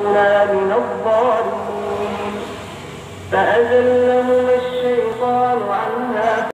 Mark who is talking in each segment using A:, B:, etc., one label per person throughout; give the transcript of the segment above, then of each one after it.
A: من الظالمين فأزلهما الشيطان عنها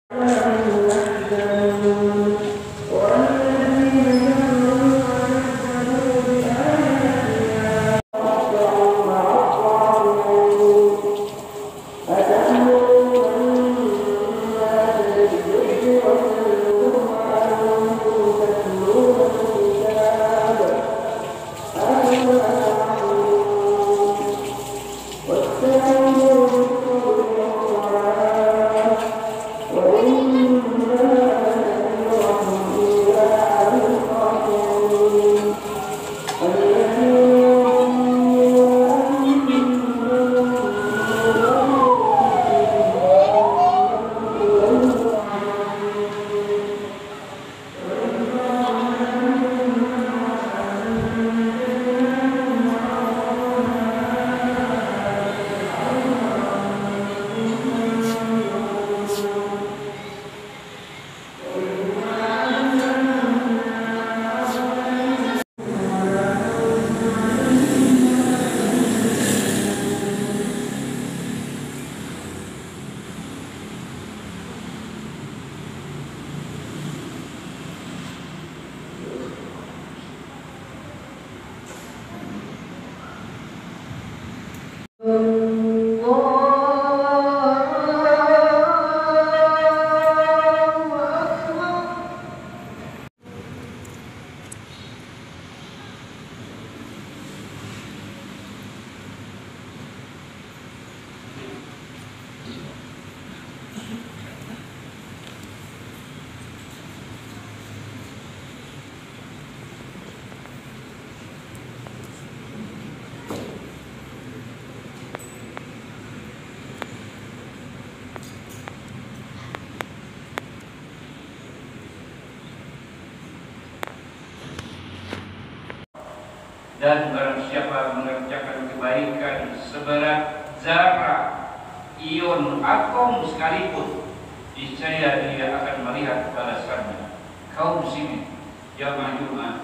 B: dan barang siapa mengerjakan kebaikan seberat zarah ion atom sekalipun, niscaya dia akan melihat balasannya. Kaum muslimin jamaah Jumat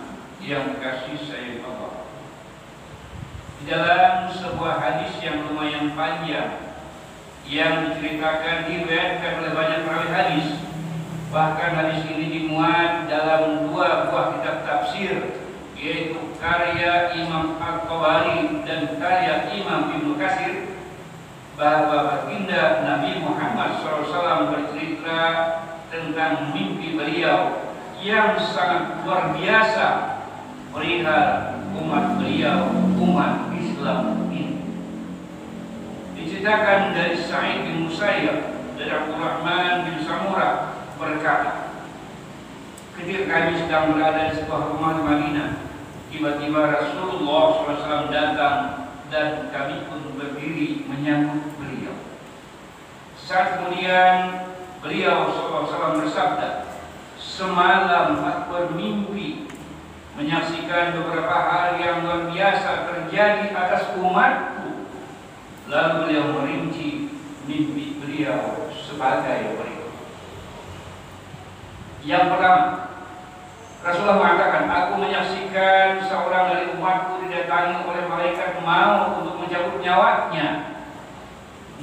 B: yang kasih sayang Allah, di dalam sebuah hadis yang lumayan panjang yang diceritakan diriwayatkan oleh banyak perawi hadis, bahkan hadis ini dimuat dalam dua buah kitab tafsir, yaitu karya Imam Al-Tabari dan karya Imam Ibnu Katsir, bahwa baginda Nabi Muhammad SAW bercerita tentang mimpi beliau yang sangat luar biasa perihal umat beliau, umat Islam ini. Diceritakan dari Sa'id bin Musayyab dari Abdurrahman bin Samurah berkata, ketika kami sedang berada di sebuah rumah di Madinah, tiba-tiba Rasulullah SAW datang dan kami pun berdiri menyambut beliau. Saat kemudian beliau SAW bersabda, semalam aku bermimpi menyaksikan beberapa hal yang luar biasa terjadi atas umatku. Lalu beliau merinci mimpi beliau sebagai berikut. Yang pertama, Rasulullah mengatakan, aku menyaksikan seorang dari umatku didatangi oleh malaikat maut untuk mencabut nyawanya.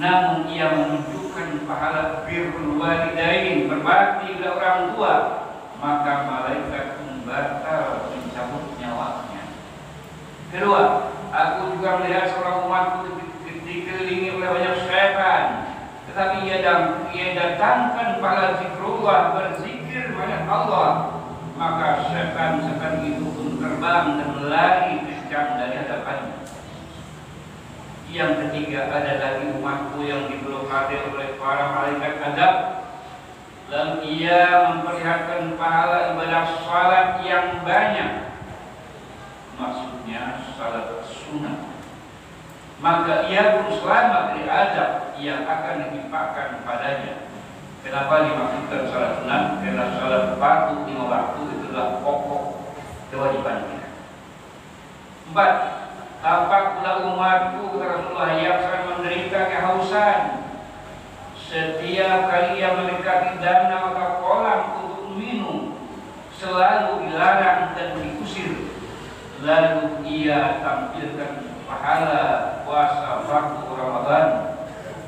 B: Namun ia menunjukkan pahala birrul walidain, berbakti kepada orang tua, maka malaikat membatal mencabut nyawanya. Kedua, aku juga melihat seorang umatku dikelilingi oleh banyak syaitan, tetapi ia datangkan pahala zikrullah, berzikir banyak Allah, maka setan itu pun terbang dan lari kencang dari hadapannya. Yang ketiga, ada lagi umatku yang diblokade oleh para malaikat adab, lalu ia memperlihatkan pahala ibadah salat yang banyak, maksudnya salat sunnah, maka ia pun selamat dari azab yang akan ditimpakan padanya. Kenapa dimaksudkan salat sunnah? Karena salat fardu 5 waktu itu adalah pokok kewajiban kita. 4. Tampak pula umatku, Rasulullah, yang sangat menderita kehausan. Setiap kali ia mendekati danau atau kolam untuk minum, selalu dilarang dan diusir. Lalu ia tampilkan pahala puasa waktu Ramadan,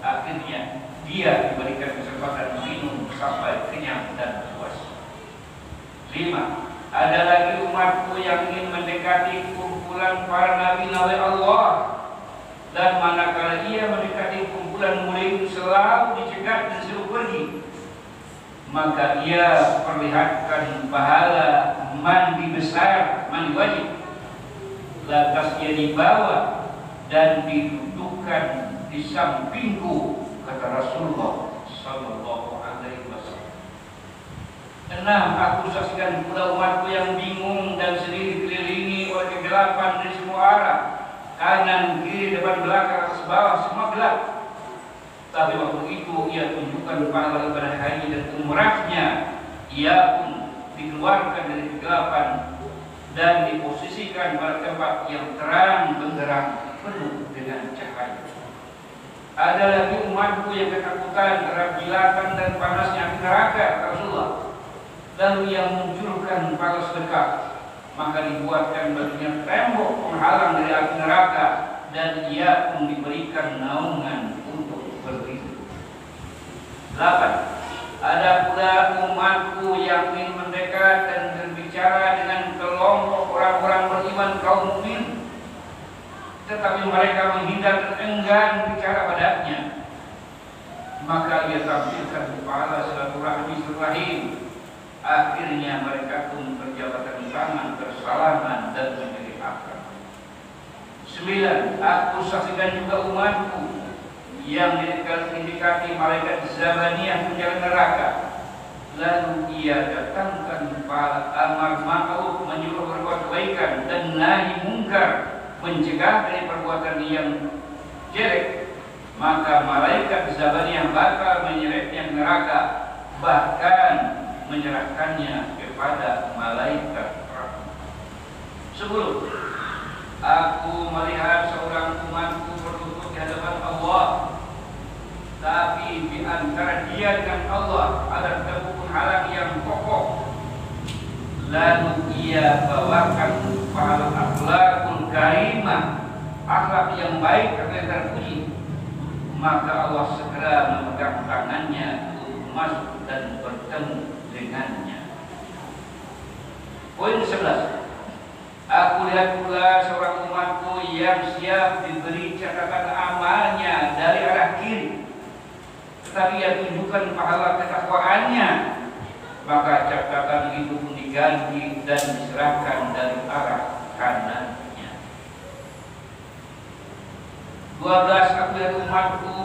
B: akhirnya dia diberikan kesempatan minum sampai kenyang dan puas. 5. Ada lagi umatku yang ingin mendekati kumpulan para nabi-nabi Allah, dan manakala ia mendekati kumpulan mulia itu selalu dicegat dan suruh pergi, maka ia perlihatkan pahala mandi besar, mandi wajib. Lantas ia dibawa dan didudukkan di sampingku, kata Rasulullah sallallahu alaihi wasallam. 6. Aku saksikan pula umatku yang bingung dan sedih dikelilingi oleh kegelapan dari semua arah, kanan, kiri, depan, belakang, atas, bawah, semua gelap. Tapi waktu itu ia tunjukkan pahala ibadah haji dan umrahnya. Ia pun dikeluarkan dari kegelapan dan diposisikan pada tempat yang terang benderang penuh dengan cahaya. Ada lagi umatku yang ketakutan terhadap jilatan dan panasnya api neraka, Rasulullah. Lalu yang munculkan pahala sedekah, maka dibuatkan baginya tembok penghalang dari api neraka, dan ia pun diberikan naungan untuk berdiri. 8. Ada pula umatku yang ingin mendekat dan berbicara dengan kelompok orang-orang beriman kaum mukmin, tetapi mereka menghindar dan enggan bicara padanya. Maka ia tampilkan pahala silaturahim. Akhirnya mereka pun berjabatan tangan, bersalaman dan menjadi akrab. 9. Aku saksikan juga umatku yang didekati malaikat Zabaniyah penjara neraka. Lalu ia datangkan pahala amar ma'ruf, menyuruh berbuat kebaikan, dan nahi mungkar, mencegah dari perbuatan yang jelek. Maka malaikat Zabaniyah bakal menyeretnya ke neraka, bahkan menyerahkannya kepada malaikat rahmat. 10. Aku melihat seorang umatku berlutut di hadapan Allah, tapi di antara dia dengan Allah ada tembok penghalang yang kokoh. Lalu ia bawakan pahala akhlakul karimah, akhlak yang baik dan terpuji. Maka Allah segera memegang tangannya untuk masuk dan bertemu dengannya. Poin 11. Aku lihat pula seorang umatku yang siap diberi catatan amalnya dari arah kiri, tetapi ia tunjukkan pahala ketakwaannya, maka catatan itu pun diganti dan diserahkan dari arah kanannya. 12. Aku lihat umatku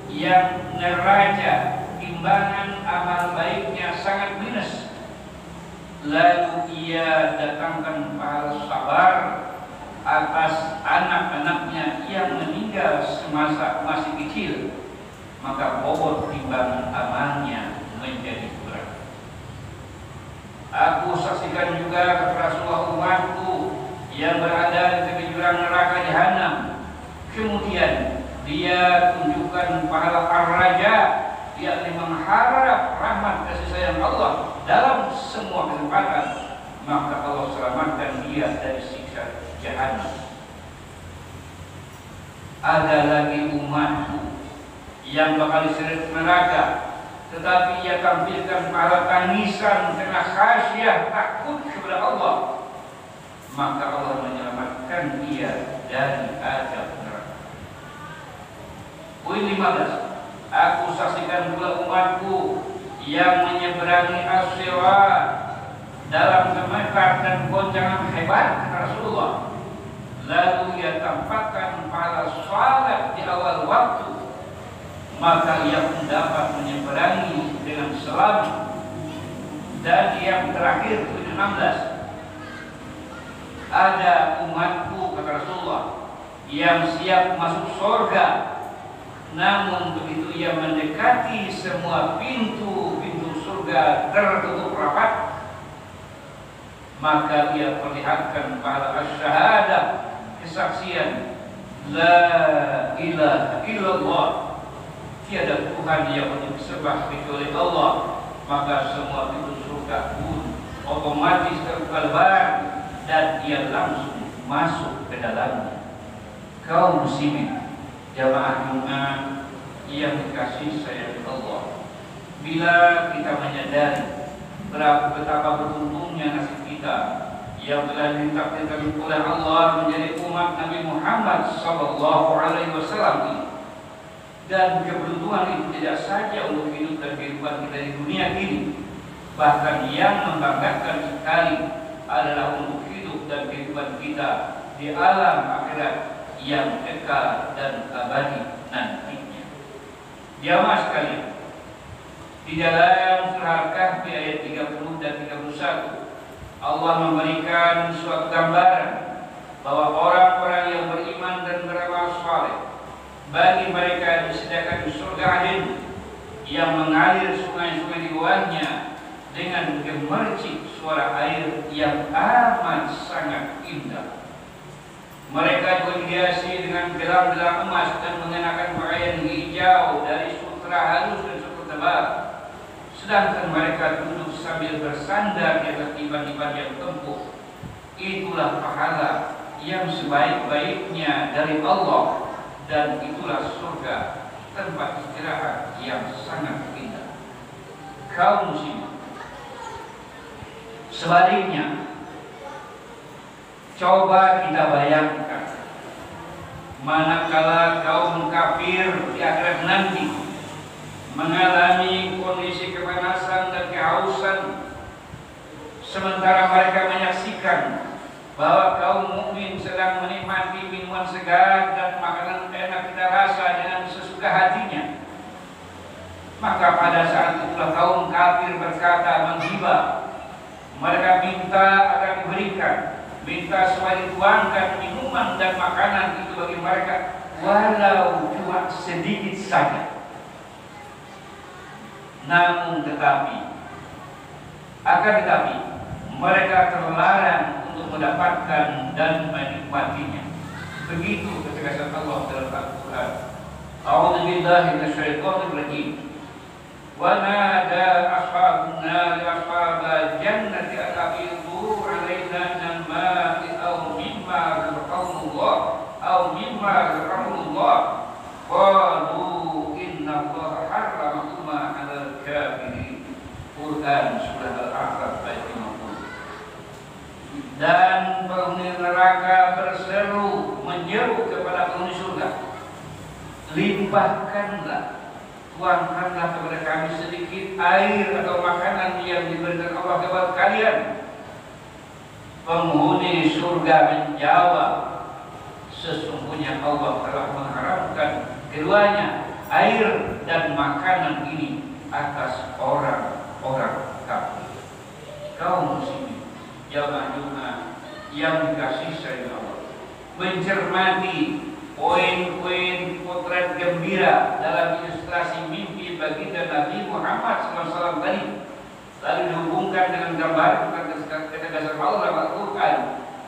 B: yang neraca timbangan amal baiknya sangat minus, lalu ia datangkan pahala sabar atas anak-anaknya yang meninggal semasa masih kecil, maka bobot timbangan amalnya menjadi berat. Aku saksikan juga kata Rasulullah umatku yang berada di tepi jurang neraka jahanam, kemudian dia tunjukkan pahala ar-raja, yakni mengharap rahmat kasih sayang Allah dalam semua kesempatan, maka Allah selamatkan dia dari siksa jahanam. Ada lagi umatku yang bakal diseret neraka, tetapi ia tampilkan pahala tangisan karena khasyah takut kepada Allah, maka Allah menyelamatkan dia dari azab neraka. Poin 15. Aku saksikan pula umatku yang menyeberangi as-sirat dalam gemetar dan goncangan hebat, kata Rasulullah. Lalu ia tampakkan pahala salat di awal waktu, maka ia pun dapat menyeberangi dengan selamat. Dan yang terakhir, 16. Ada umatku, kata Rasulullah, yang siap masuk surga, namun begitu ia mendekati semua pintu-pintu surga tertutup rapat, maka ia perlihatkan pahala asyhadah, kesaksian la ilaha illallah, tiada Tuhan yang disembah kecuali Allah, maka semua pintu surga pun otomatis terbuka lebar dan ia langsung masuk ke dalamnya. Kaum muslimin jamaah Jumat yang dikasihi sayang Allah, bila kita menyadari betapa beruntungnya nasib kita yang telah ditakdirkan oleh Allah menjadi umat Nabi Muhammad sallallahu alaihi wasallam ini, dan keberuntungan itu tidak saja untuk hidup dan kehidupan kita di dunia ini, bahkan yang membanggakan sekali adalah untuk hidup dan kehidupan kita di alam akhirat yang kekal dan abadi nantinya. Jamaah sekalian, di dalam surah Al-Kahfi ayat 30 dan 31, Allah memberikan suatu gambaran bahwa orang-orang yang beriman dan beramal saleh, bagi mereka disediakan surga adil yang mengalir sungai-sungai di bawahnya dengan gemercik suara air yang amat sangat indah. Mereka juga dihiasi dengan gelang-gelang emas dan mengenakan pakaian hijau dari sutra halus dan sutra tebal. Sedangkan mereka duduk sambil bersandar di atas dipan-dipan yang empuk. Itulah pahala yang sebaik-baiknya dari Allah, dan itulah surga, tempat istirahat yang sangat indah. Kaum muslimin, sebaliknya, coba kita bayangkan manakala kaum kafir di akhirat nanti mengalami kondisi kepanasan dan kehausan, sementara mereka menyaksikan bahwa kaum mukmin sedang menikmati minuman segar dan makanan enak kita rasa dengan sesuka hatinya. Maka pada saat itulah kaum kafir berkata menghibah. Mereka minta agar diberikan, minta supaya dituangkan minuman dan makanan itu bagi mereka, walau cuma sedikit saja. Namun tetapi mereka terlarang untuk mendapatkan dan menikmatinya. Begitu ketegasan Allah dalam Al-Quran. A'udzu billahi minasyaitonir rajim. Wa nada ashabun nar ashabal jannati an afidu 'alaina min ma'i aw mimma razaqakumullah qalu inna Allaha harramahuma 'alal kafirin. Quran surah Al-A'raf ayat 50. Dan penghuni neraka berseru menyeru kepada penghuni surga, limpahkanlah, tuangkanlah kepada kami sedikit air atau makanan yang diberikan Allah kepada kalian. Penghuni surga menjawab, sesungguhnya Allah telah mengharamkan keduanya, air dan makanan ini, atas orang-orang kafir. Kaum muslimin jamaah Jumat yang dikasihi sayang Allah, mencermati poin-poin potret gembira dalam ilustrasi mimpi baginda Nabi Muhammad SAW tadi, lalu dihubungkan dengan gambar ketegasan Allah dalam Al-Quran,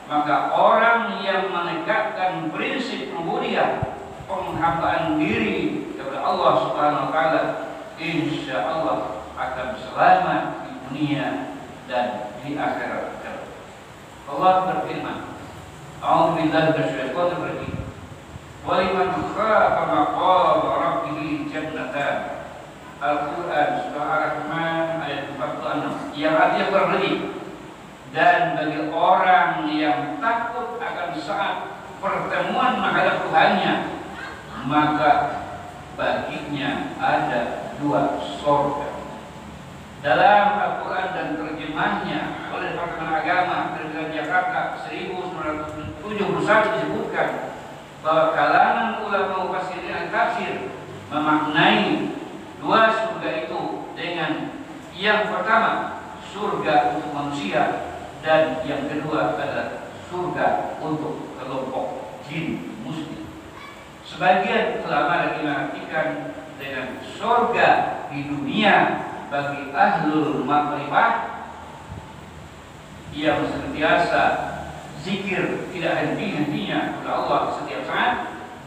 B: maka orang yang menegakkan prinsip rububiyah, penghambaan diri kepada Allah Subhanahu wa taala, insya Allah akan selamat di dunia dan di akhirat. Allah berfirman, A'udzu billahi minasyaitonir rajim. Wa liman khafa maqama rabbih jannatan. Al-Quran surah Ar-Rahman ayat 46, yang artinya berlebih. Dan bagi orang yang takut akan saat pertemuan menghadap Tuhannya, maka baginya ada dua surga. Dalam Al-Quran dan terjemahnya oleh Departemen Agama Negeri Jakarta 1971 disebutkan bahwa kalangan ulama mufassirin dan tafsir memaknai dua surga itu dengan yang pertama surga untuk manusia, dan yang kedua adalah surga untuk kelompok jin muslim. Sebagian ulama lagi mengartikan dengan surga di dunia bagi ahlul makrifah yang senantiasa zikir tidak henti-hentinya kepada Allah setiap saat,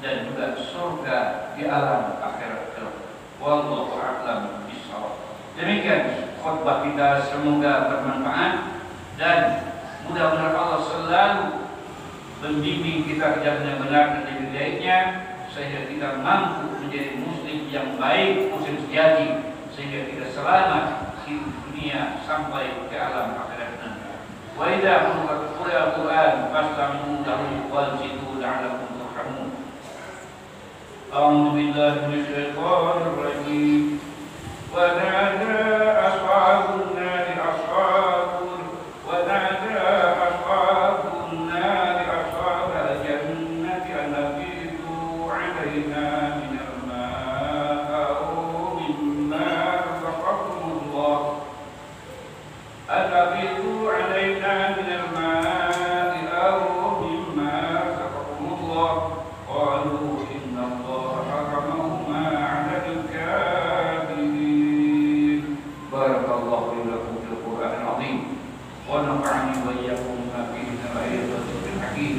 B: dan juga surga di alam akhirat kelak. Wallahu a'lam bishawab. Demikian khutbah kita, semoga bermanfaat dan mudah-mudahan Allah selalu membimbing kita ke jalan yang benar dan sebaik-baiknya, sehingga kita mampu menjadi muslim yang baik, muslim sejati, sehingga kita selamat di dunia sampai ke alam akhirat nanti. Wa idza quri'a al-Qur'an fastami'u lahu wansitu la'allakum turhamun. A'udzu billahi minasyaitonir rajim. Wa nada ashabun nari ashabun wa nada ashabun nari ashabal jannati an nafidu 'alaina minal ma'i mimma razaqakumullah an nafidu 'alaina minal ma'i aw mimma razaqakumullah qalu inna allaha haramahuma 'alal kafirin. Barakallahu li wa lakum fil Qur'anil 'azim wa nafa'ani wa iyyakum bima fihi min al-ayati wa dhikril hakim.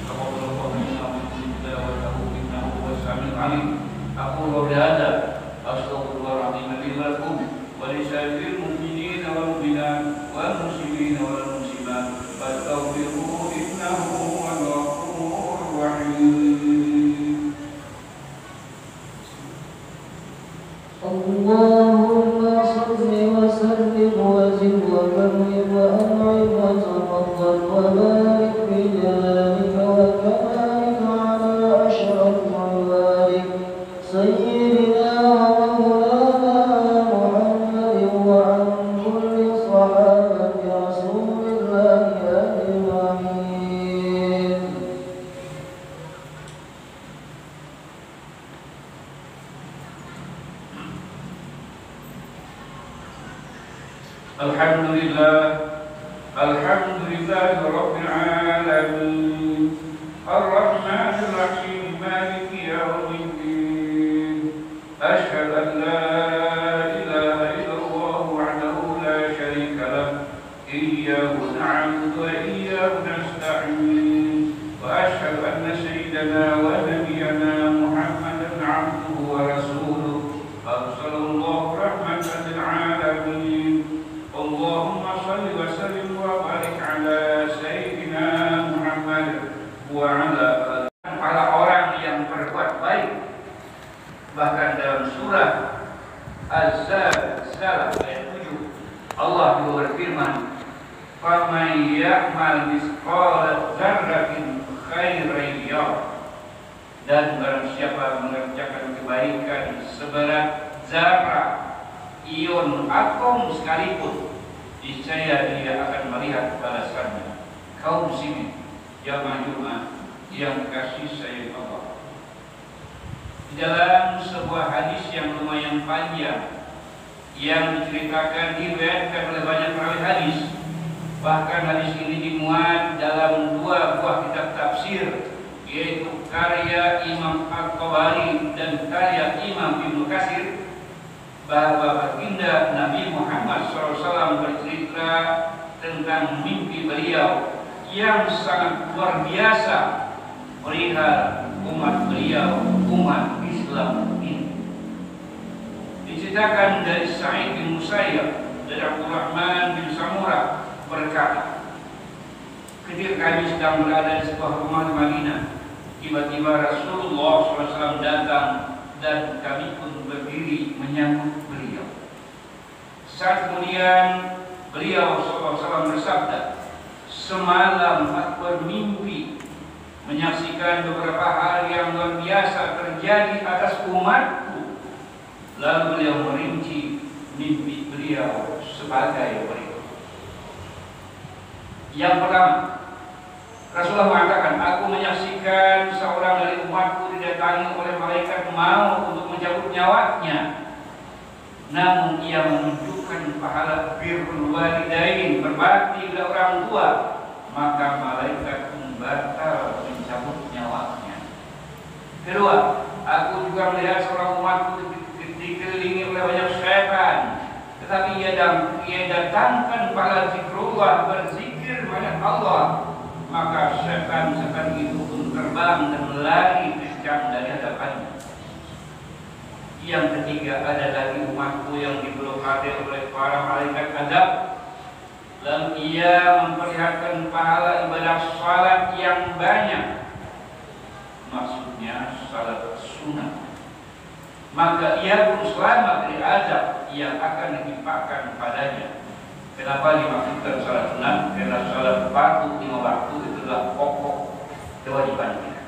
B: Taqabbalallahu minna wa minkum wa lahu innahu huwas samiul 'alim. Aqulu qawli hadza astaghfirullahalazim li wa lakum wa li sa'iril mu'minina wal mu'minat wal muslimina wal muslimat fastaghfiruhu innahu huwal ghafurur rahim.
A: Allahumma salli wa sallim wa zid wa barik wa an'im wa tafaddal wa barik fi jalalika wa kamalika ala ashrafil ibadik sayyidina wa maulana Muhammadin wa an kulli sahabati rasulillahi ajma'in.
B: Alhamdulillah rabbil alamin arrahmanir rahim maliki yaumiddin asyhadu an la ilaha illallah wahdahu la syarika lah iyyahu na'budu wa iyyahu nasta'in wa asyhadu anna sayyidana wa nabiyyana Muhammadan 'abduhu wa rasuluhu arsalallahu rahmatan lil alamin. Allahumma salli wa sallim wa barik ala Sayyidina Muhammad wa ala para orang yang berbuat baik. Bahkan dalam surah Az-Zalzal ayat 7 Allah juga berfirman, "Faman ya'mal mithqala dzarratin khairan yarah." Dan barang siapa mengerjakan kebaikan seberat zarah ion atom sekalipun, niscaya dia akan melihat balasannya. Kaum muslimin jamaah Jumat yang kasih sayang Allah, di dalam sebuah hadis yang lumayan panjang yang diceritakan diriwayatkan oleh banyak perawi hadis, bahkan hadis ini dimuat dalam dua buah kitab tafsir, yaitu karya Imam At-Tabari dan karya Imam Ibnu Katsir, bahwa baginda Nabi Muhammad SAW bercerita tentang mimpi beliau yang sangat luar biasa perihal umat beliau, umat Islam ini. Diceritakan dari Sa'id bin Musayyab dari Abdurrahman bin Samurah berkata, ketika kami sedang berada di sebuah rumah di Madinah, tiba-tiba Rasulullah SAW datang dan kami pun berdiri menyambut beliau. Saat kemudian beliau SAW bersabda, "Semalam aku bermimpi menyaksikan beberapa hal yang luar biasa terjadi atas umatku." Lalu beliau merinci mimpi beliau sebagai berikut. Yang pertama, Rasulullah mengatakan, "Aku menyaksikan seorang dari umatku didatangi oleh malaikat maut untuk mencabut nyawanya. Namun ia menunjukkan pahala birrul walidain, berbakti kepada orang tua, maka malaikat membatal mencabut nyawanya." Kedua, aku juga melihat seorang umatku dikelilingi oleh banyak syaitan, tetapi ia datangkan pahala zikrullah, berzikir banyak Allah, maka syaitan itu pun terbang dan lari kencang dari hadapannya. Yang ketiga, ada lagi umatku yang diblokade oleh para malaikat azab, lalu ia memperlihatkan pahala ibadah salat yang banyak, maksudnya salat sunnah, maka ia pun selamat dari azab yang akan ditimpakan padanya. Kenapa dimaksudkan salat sunnah? Karena salat fardu 5 waktu itu adalah pokok kewajiban kita.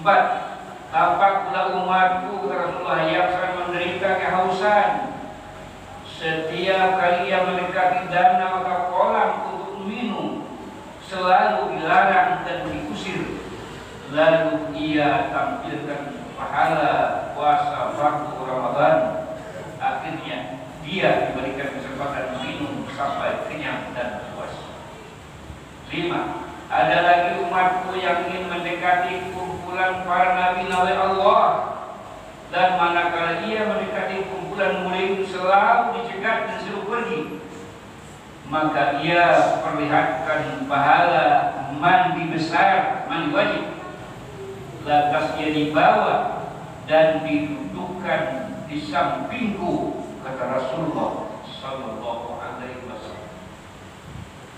B: 4. Tampak pula umatku Rasulullah yang sangat menderita kehausan. Setiap kali ia mendekati danau atau kolam untuk minum, selalu dilarang dan diusir. Lalu ia tampilkan pahala puasa waktu Ramadan. Akhirnya dia diberikan kesempatan minum sampai kenyang dan puas. 5. Ada lagi umatku yang ingin mendekati kumpulan para nabi-nabi Allah, dan manakala ia mendekati kumpulan mulia itu selalu dicegat dan suruh pergi, maka ia perlihatkan pahala mandi besar, mandi wajib. Lantas ia dibawa dan didudukkan di sampingku, kata Rasulullah sallallahu alaihi wasallam.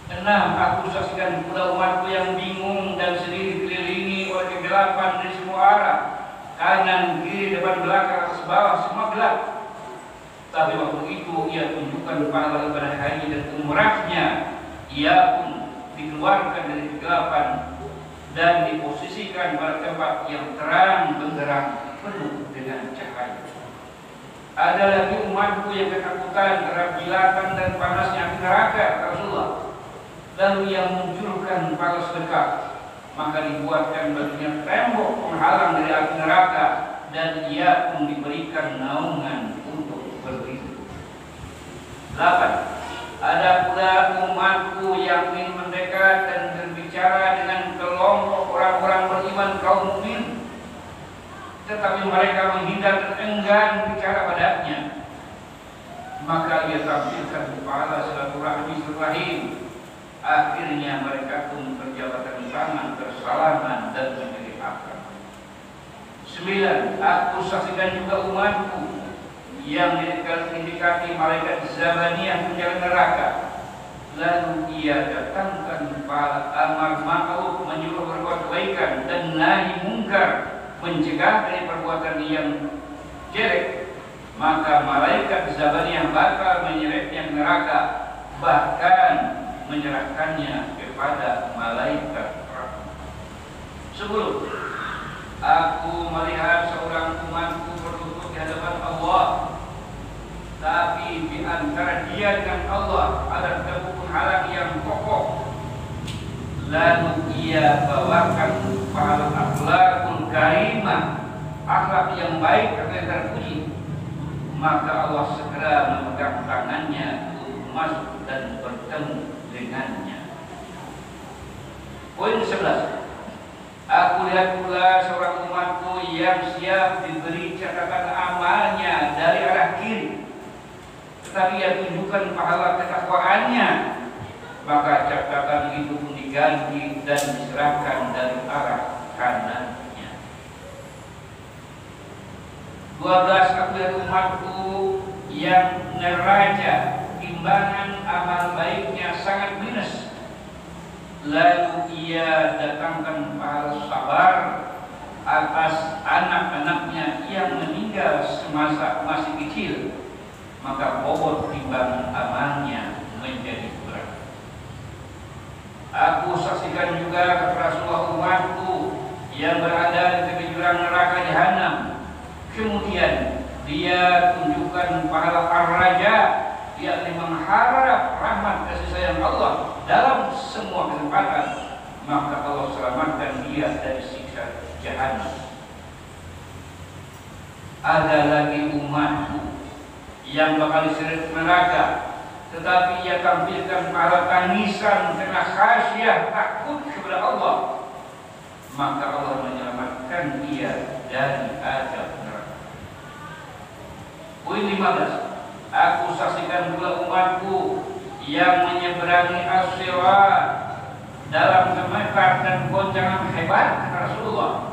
B: 6. Aku saksikan pula umatku yang bingung dan sendiri dikelilingi oleh kegelapan dari semua arah, kanan, kiri, depan, belakang, atas, bawah, semua gelap. Tapi waktu itu ia tunjukkan pahala ibadah haji dan umrahnya. Ia pun dikeluarkan dari kegelapan dan diposisikan pada tempat yang terang benderang penuh dengan cahaya. Ada lagi umatku yang ketakutan terhadap jilatan dan panasnya api neraka, Rasulullah. Lalu ia munculkan pala sedekah, maka dibuatkan baginya tembok penghalang dari api neraka, dan ia pun diberikan naungan untuk berlindung. 8. Ada pula umatku yang ingin mendekat dan berbicara dengan kelompok orang-orang beriman kaum mukmin, tetapi mereka menghindar dan enggan bicara padanya. Maka ia tampilkan pahala silaturahmi rahim. Akhirnya mereka pun berjabatan tangan, bersalaman dan menjadi akrab. 9. Aku saksikan juga umatku yang didekati malaikat Zabaniyah penjaga neraka. Lalu ia datangkan para amar ma'ruf, menyuruh berbuat kebaikan, dan nahi mungkar, mencegah dari perbuatan yang jelek. Maka malaikat Zabaniyah bakal menyeretnya ke neraka, bahkan menyerahkannya kepada malaikat rahmat. 10. Aku melihat seorang umatku berlutut di hadapan Allah, tapi di antara dia dengan Allah ada tembok penghalang yang kokoh. Lalu ia bawakan pahala akhlakul karimah, akhlak yang baik dan terpuji. Maka Allah segera memegang tangannya untuk masuk dan bertemu dengannya. Poin 11. Aku lihat pula seorang umatku yang siap diberi catatan amalnya dari arah kiri, tetapi ia tunjukkan pahala ketakwaannya, maka catatan itu pun diganti dan diserahkan dari arah kanannya. 12. Aku lihat umatku yang neraca timbangan amal baiknya sangat minus, lalu ia datangkan pahala sabar atas anak-anaknya yang meninggal semasa masih kecil, maka bobot timbangan amalnya menjadi berat. Aku saksikan juga Rasulullah umatku yang berada di tepi jurang neraka jahanam, kemudian dia tunjukkan pahala ar-raja, yakni mengharap rahmat kasih sayang Allah dalam semua kesempatan, maka Allah selamatkan dia dari siksa jahanam. Ada lagi umatku yang bakal diseret neraka, tetapi ia tampilkan pahala tangisan karena khasyah takut kepada Allah, maka Allah menyelamatkan dia dari azab neraka. Poin 15. Aku saksikan pula umatku yang menyeberangi as-sirat dalam gemetar dan goncangan hebat, kata Rasulullah.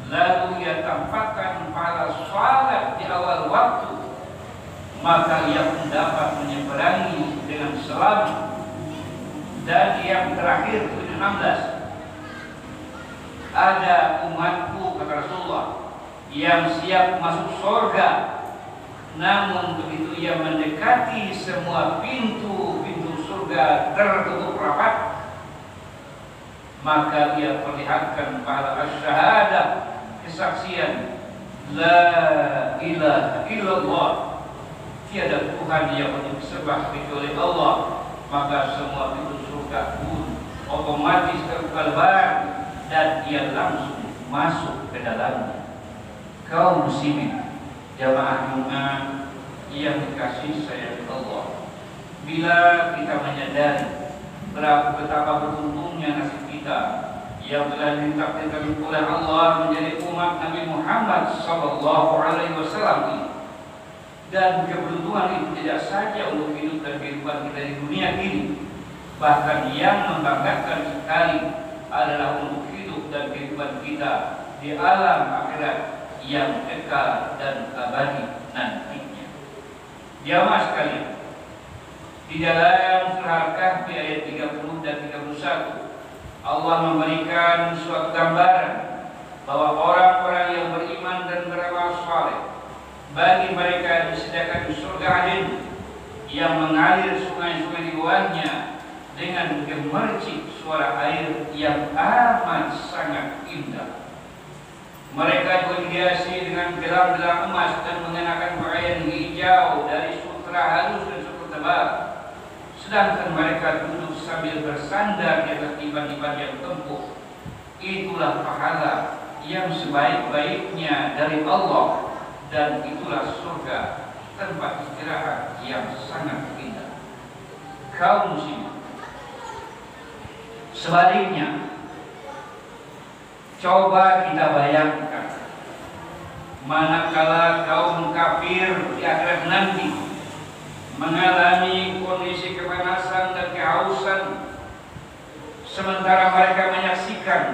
B: Lalu ia tampakkan pahala salat di awal waktu, maka ia pun dapat menyeberangi dengan selamat. Dan yang terakhir, 16. ada umatku, kata Rasulullah, yang siap masuk surga, namun begitu ia mendekati semua pintu surga tertutup rapat, maka ia perlihatkan pahala syahadah, kesaksian la ilaha illallah, tiada Tuhan yang disembah kecuali Allah, maka semua pintu surga pun otomatis terbuka lebar dan ia langsung masuk ke dalamnya. Kaum muslimin, jamaah Jumat yang dikasihi sayang Allah, bila kita menyadari betapa beruntungnya nasib kita yang telah ditakdirkan oleh Allah menjadi umat Nabi Muhammad sallallahu alaihi wasallam ini, dan keberuntungan itu tidak saja untuk hidup dan kehidupan kita di dunia ini, bahkan yang membanggakan sekali adalah untuk hidup dan kehidupan kita di alam akhirat yang kekal dan abadi nantinya. Jamaah sekalian, di dalam surah Al-Kahfi ayat 30 dan 31, Allah memberikan suatu gambaran bahwa orang-orang yang beriman dan beramal saleh, bagi mereka disediakan surga adil yang mengalir sungai-sungai di bawahnya dengan gemercik suara air yang amat sangat indah. Mereka juga dihiasi dengan gelang-gelang emas dan mengenakan pakaian hijau dari sutra halus dan sutra tebal. Sedangkan mereka duduk sambil bersandar di atas dipan-dipan yang empuk. Itulah pahala yang sebaik-baiknya dari Allah, dan itulah surga, tempat istirahat yang sangat indah. Kaum muslimin, sebaliknya, coba kita bayangkan manakala kaum kafir di akhirat nanti mengalami kondisi kepanasan dan kehausan, sementara mereka menyaksikan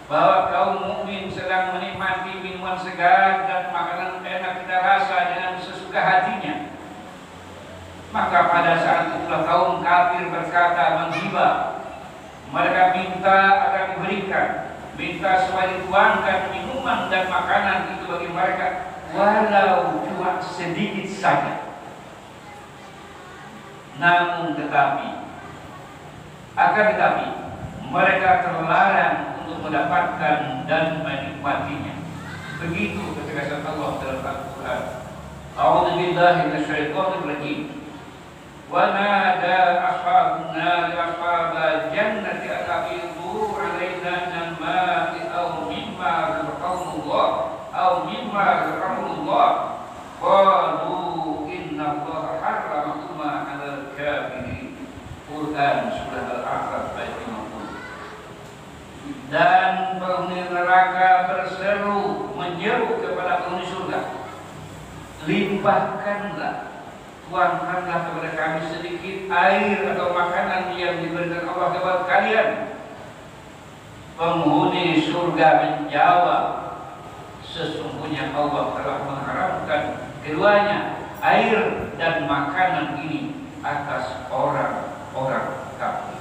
B: bahwa kaum mukmin sedang menikmati minuman segar dan makanan enak kita rasa dengan sesuka hatinya. Maka pada saat itulah kaum kafir berkata menghibah, mereka minta agar diberikan, minta supaya dituangkan minuman dan makanan itu bagi mereka, walau cuma sedikit saja. Namun tetapi mereka terlarang untuk mendapatkan dan menikmatinya. Begitu ketegasan Allah dalam Al-Quran. A'udzu billahi minasyaitonir rajim. Wa nada ashabun nar ashabal jannati an afidu 'alaina min ma'i aw mimma razaqakumullah qalu inna Allaha harramahuma 'alal kafirin. Quran surah Al-A'raf ayat 50. Dan penghuni neraka berseru menyeru kepada penghuni surga, limpahkanlah, tuangkanlah kepada kami sedikit air atau makanan yang diberikan Allah kepada kalian. Penghuni surga menjawab, sesungguhnya Allah telah mengharamkan keduanya, air dan makanan ini, atas orang-orang kafir.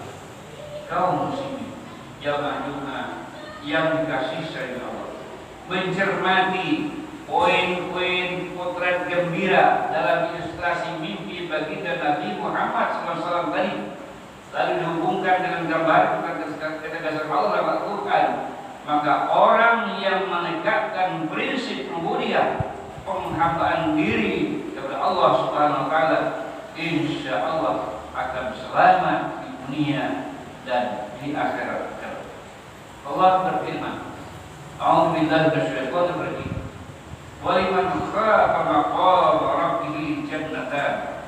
B: Kaum muslimin, jamaah Jumat yang dikasihi sayang Allah, mencermati poin-poin potret gembira dalam ilustrasi mimpi baginda Nabi Muhammad SAW tadi, lalu dihubungkan dengan gambar ketegasan Allah dalam Al-Quran, maka orang yang menegakkan prinsip rububiyah, penghambaan diri kepada Allah Subhanahu wa taala, insya Allah akan selamat di dunia dan di akhirat. Allah berfirman, A'udzu billahi minasyaitonir rajim. Wa liman khafa maqama rabbih jannatan.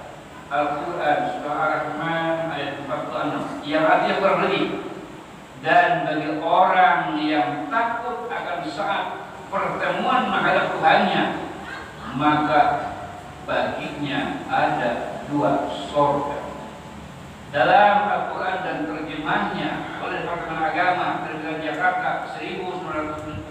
B: Al-Quran surah Ar-Rahman ayat 46, yang artinya kurang lebih, dan bagi orang yang takut akan saat pertemuan menghadap Tuhannya, maka baginya ada 2 surga. Dalam Al-Quran dan terjemahnya oleh Departemen Agama Negeri Jakarta 1971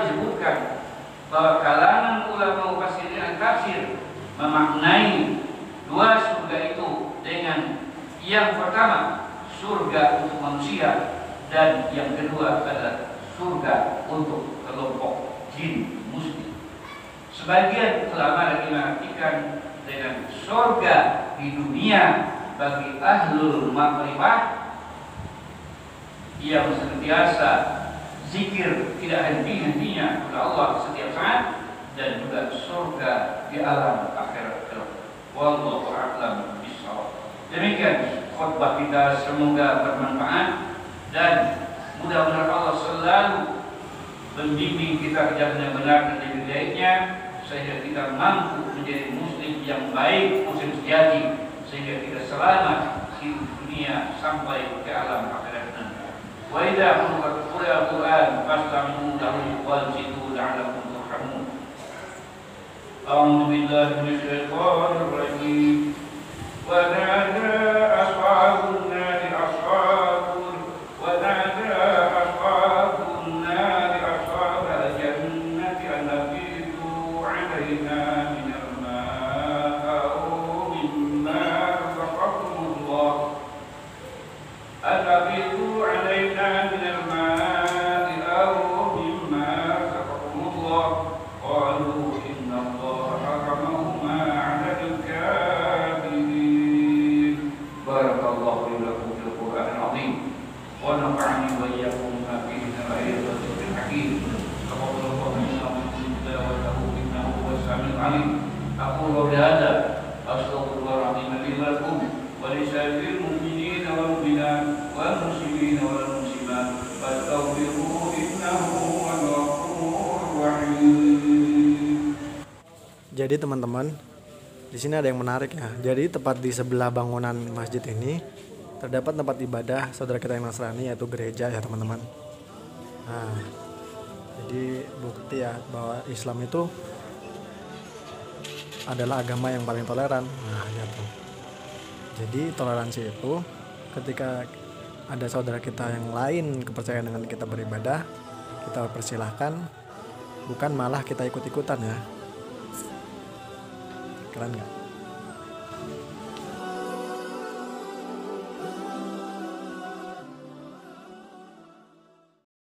B: disebutkan bahwa kalangan ulama mufassirin dan tafsir memaknai 2 surga itu dengan yang pertama surga untuk manusia, dan yang kedua adalah surga untuk kelompok jin muslim. Sebagian ulama lagi mengartikan dengan surga di dunia bagi ahlul makrifah yang senantiasa zikir tidak henti-hentinya kepada Allah setiap saat, dan juga surga di alam akhirat kelak. Wallahu a'lam bishawab. Demikian khutbah kita, semoga bermanfaat dan mudah-mudahan Allah selalu membimbing kita ke jalan yang benar dan lebih baiknya, sehingga kita mampu menjadi muslim yang baik, muslim sejati, sehingga kita selamat di dunia sampai ke alam akhirat nanti. Wa idza quri'a al-Qur'an fastami'u lahu wansitu la'allakum turhamun. A'udzu billahi minasyaitonir rajim. Wa nada ashabun nari ashabun wa nada ashabun nari ashabal jannati an nafidu 'alaina min al-ma'i mimma razaqakumullah an nafidu 'alaina min al-ma'i aw mimma razaqakumullah qalu inna allaha haramahuma 'ala al-kafirin. Barakallahu li wa lakum fil Qur'anil 'azim wa nafa'ani wa iyyakum bima fihi min al-ayati wa dhikril hakim. Taqabbalallahu minna wa minkum tilawatahu innahu huwas samiul 'alim. Aqulu qawli hadza astaghfirullahal 'azim li wa lakum wa li sa'iril mu'minina wal mu'minat wal muslimina wal muslimat fastaghfiruhu innahu huwal ghafurur rahim.
C: Jadi teman-teman, di sini ada yang menarik ya. Jadi tepat di sebelah bangunan masjid ini terdapat tempat ibadah saudara kita yang Nasrani, yaitu gereja ya teman-teman. Nah, jadi bukti ya bahwa Islam itu adalah agama yang paling toleran. Nah, ya tuh. Jadi toleransi itu ketika ada saudara kita yang lain kepercayaan dengan kita beribadah, kita persilahkan, bukan malah kita ikut-ikutan ya. Keren nggak?